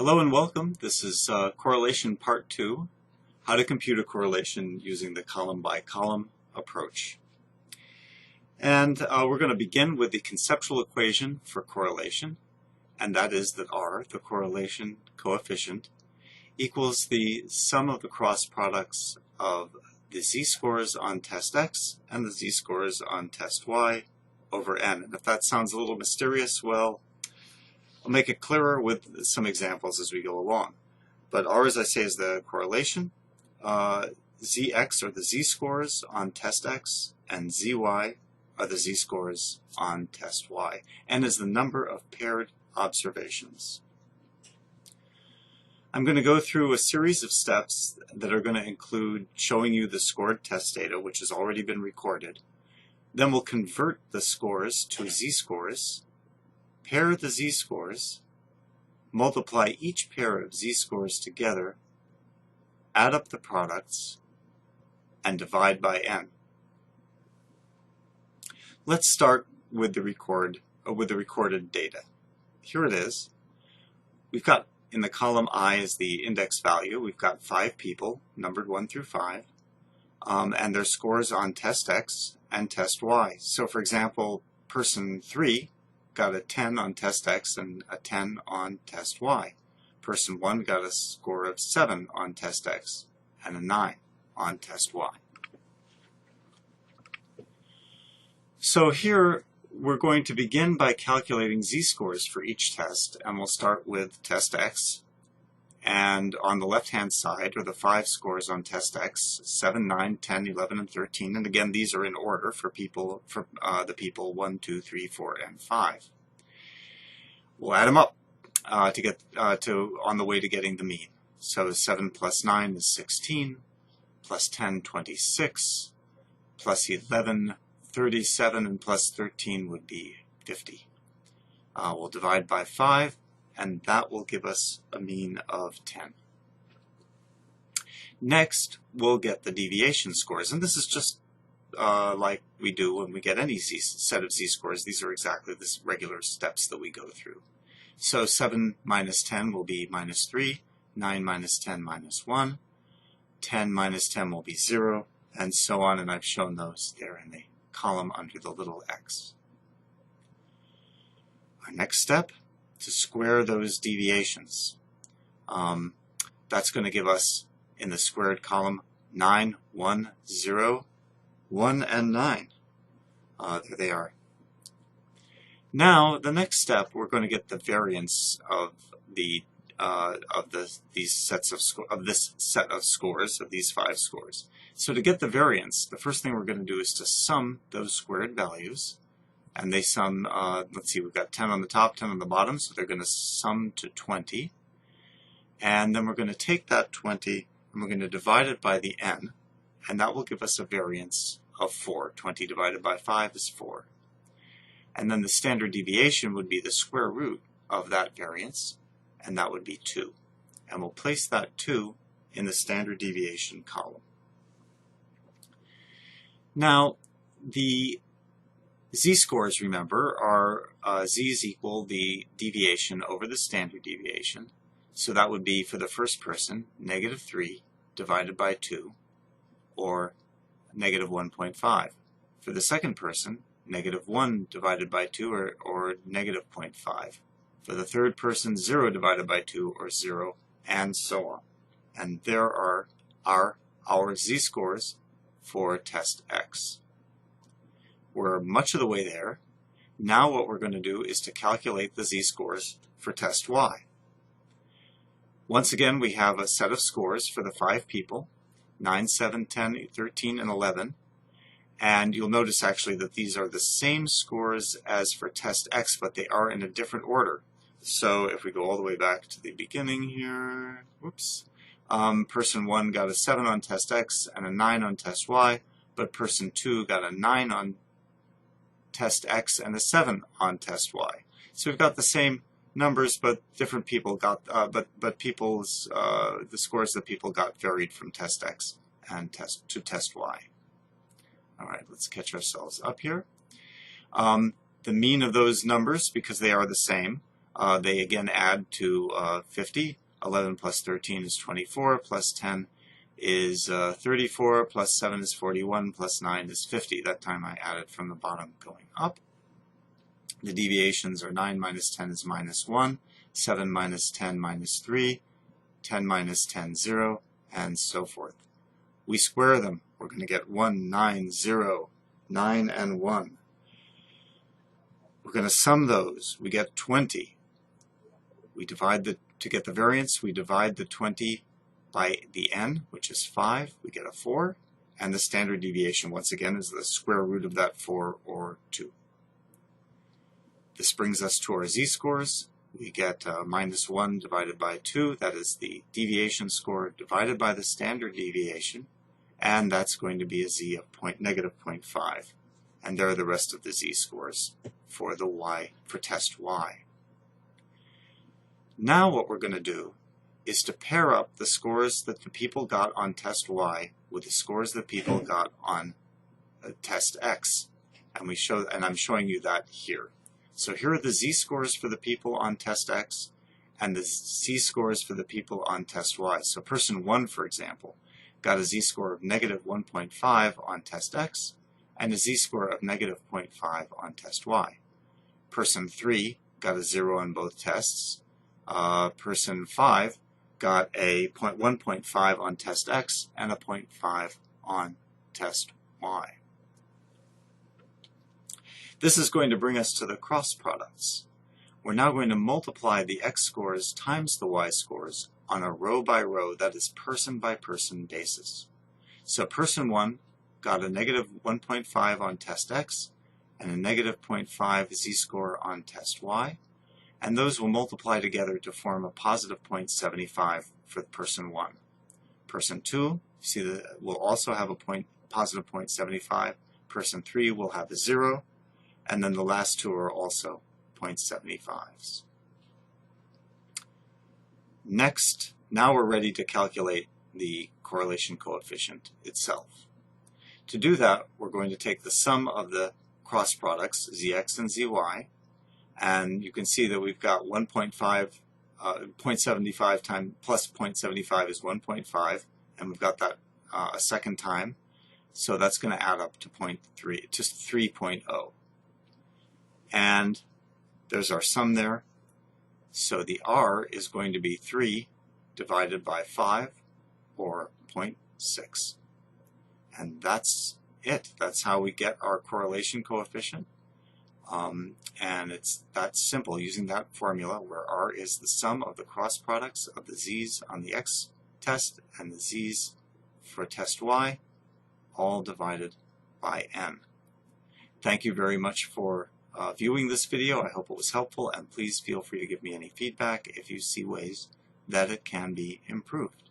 Hello and welcome. This is Correlation Part 2, how to compute a correlation using the column-by-column approach. And we're going to begin with the conceptual equation for correlation, and that is that R, the correlation coefficient, equals the sum of the cross products of the z-scores on test X and the z-scores on test Y over n. And if that sounds a little mysterious, well, I'll make it clearer with some examples as we go along. But R, as I say, is the correlation. Zx are the z-scores on test X, and Zy are the z-scores on test Y. N is the number of paired observations. I'm going to go through a series of steps that are going to include showing you the scored test data, which has already been recorded. Then we'll convert the scores to z-scores, pair the z-scores, multiply each pair of z-scores together, add up the products, and divide by n. Let's start with the recorded data. Here it is. We've got in the column I is the index value. We've got 5 people, numbered 1 through 5, and their scores on test X and test Y. So for example, person 3 got a 10 on test X and a 10 on test Y. Person 1 got a score of 7 on test X and a 9 on test Y. So here we're going to begin by calculating z-scores for each test, and we'll start with test X. And on the left-hand side are the 5 scores on test X, 7, 9, 10, 11, and 13. And again, these are in order for the people 1, 2, 3, 4, and 5. We'll add them up to get on the way to getting the mean. So 7 plus 9 is 16, plus 10, 26, plus 11, 37, and plus 13 would be 50. We'll divide by 5, and that will give us a mean of 10. Next, we'll get the deviation scores, and this is just like we do when we get any set of z-scores. These are exactly the regular steps that we go through. So 7 minus 10 will be minus 3, 9 minus 10 minus 1, 10 minus 10 will be 0, and so on, and I've shown those there in the column under the little x. Our next step, to square those deviations. That's going to give us, in the squared column, 9, 1, 0, 1, and 9. There they are. Now, the next step, we're going to get the variance of this set of scores, of these 5 scores. So to get the variance, the first thing we're going to do is to sum those squared values. And they sum, let's see, we've got 10 on the top, 10 on the bottom, so they're going to sum to 20. And then we're going to take that 20 and we're going to divide it by the n, and that will give us a variance of 4. 20 divided by 5 is 4. And then the standard deviation would be the square root of that variance, and that would be 2. And we'll place that 2 in the standard deviation column. Now, the z-scores, remember, are z's equal the deviation over the standard deviation. So that would be, for the first person, negative 3 divided by 2, or negative 1.5. For the second person, negative 1 divided by 2, or negative 0.5. For the third person, 0 divided by 2, or 0, and so on. And there are our z-scores for test X. We're much of the way there. Now what we're going to do is to calculate the z-scores for test Y. Once again, we have a set of scores for the 5 people, 9, 7, 10, 13, and 11. And you'll notice actually that these are the same scores as for test X, but they are in a different order. So if we go all the way back to the beginning here, whoops, person 1 got a 7 on test X and a 9 on test Y, but person 2 got a 9 on test X and a 7 on test Y. So we've got the same numbers, but different people got, the scores that people got varied from test X and to test Y. All right, let's catch ourselves up here. The mean of those numbers, because they are the same, they again add to 50. 11 plus 13 is 24, plus 10 is 34, plus 7 is 41, plus 9 is 50. That time I added from the bottom going up. The deviations are 9 minus 10 is minus 1, 7 minus 10 minus 3, 10 minus 10, 0, and so forth. We square them. We're going to get 1, 9, 0, 9, and 1. We're going to sum those. We get 20. We divide to get the variance, we divide the 20 by the n, which is 5. We get a 4. And the standard deviation, once again, is the square root of that 4, or 2. This brings us to our z-scores. We get minus 1 divided by 2. That is the deviation score divided by the standard deviation. And that's going to be a z of negative 0.5. And there are the rest of the z-scores for the y, for test y. Now what we're going to do is to pair up the scores that the people got on test y with the scores that people got on test x. And I'm showing you that here. So here are the z-scores for the people on test x and the z-scores for the people on test y. So person 1, for example, got a z-score of negative 1.5 on test x and a z-score of negative 0.5 on test y. Person 3 got a 0 on both tests. Person 5 got a 1.5 on test x and a 0.5 on test y. This is going to bring us to the cross products. We're now going to multiply the x scores times the y scores on a row by row, that is person by person basis. So person 1 got a negative 1.5 on test x and a negative 0.5 z-score on test y. And those will multiply together to form a positive 0.75 for person 1. Person 2, see that will also have a positive 0.75. Person 3 will have a 0, and then the last two are also 0.75s. Next, now we're ready to calculate the correlation coefficient itself. To do that, we're going to take the sum of the cross products, zx and zy, and you can see that we've got 0.75 times plus 0.75 is 1.5, and we've got that a second time. So that's going to add up to 3.0. And there's our sum there. So the r is going to be 3 divided by 5, or 0.6. And that's it. That's how we get our correlation coefficient. And it's that simple, using that formula where r is the sum of the cross products of the z's on the x test and the z's for test y, all divided by n. Thank you very much for viewing this video. I hope it was helpful, and please feel free to give me any feedback if you see ways that it can be improved.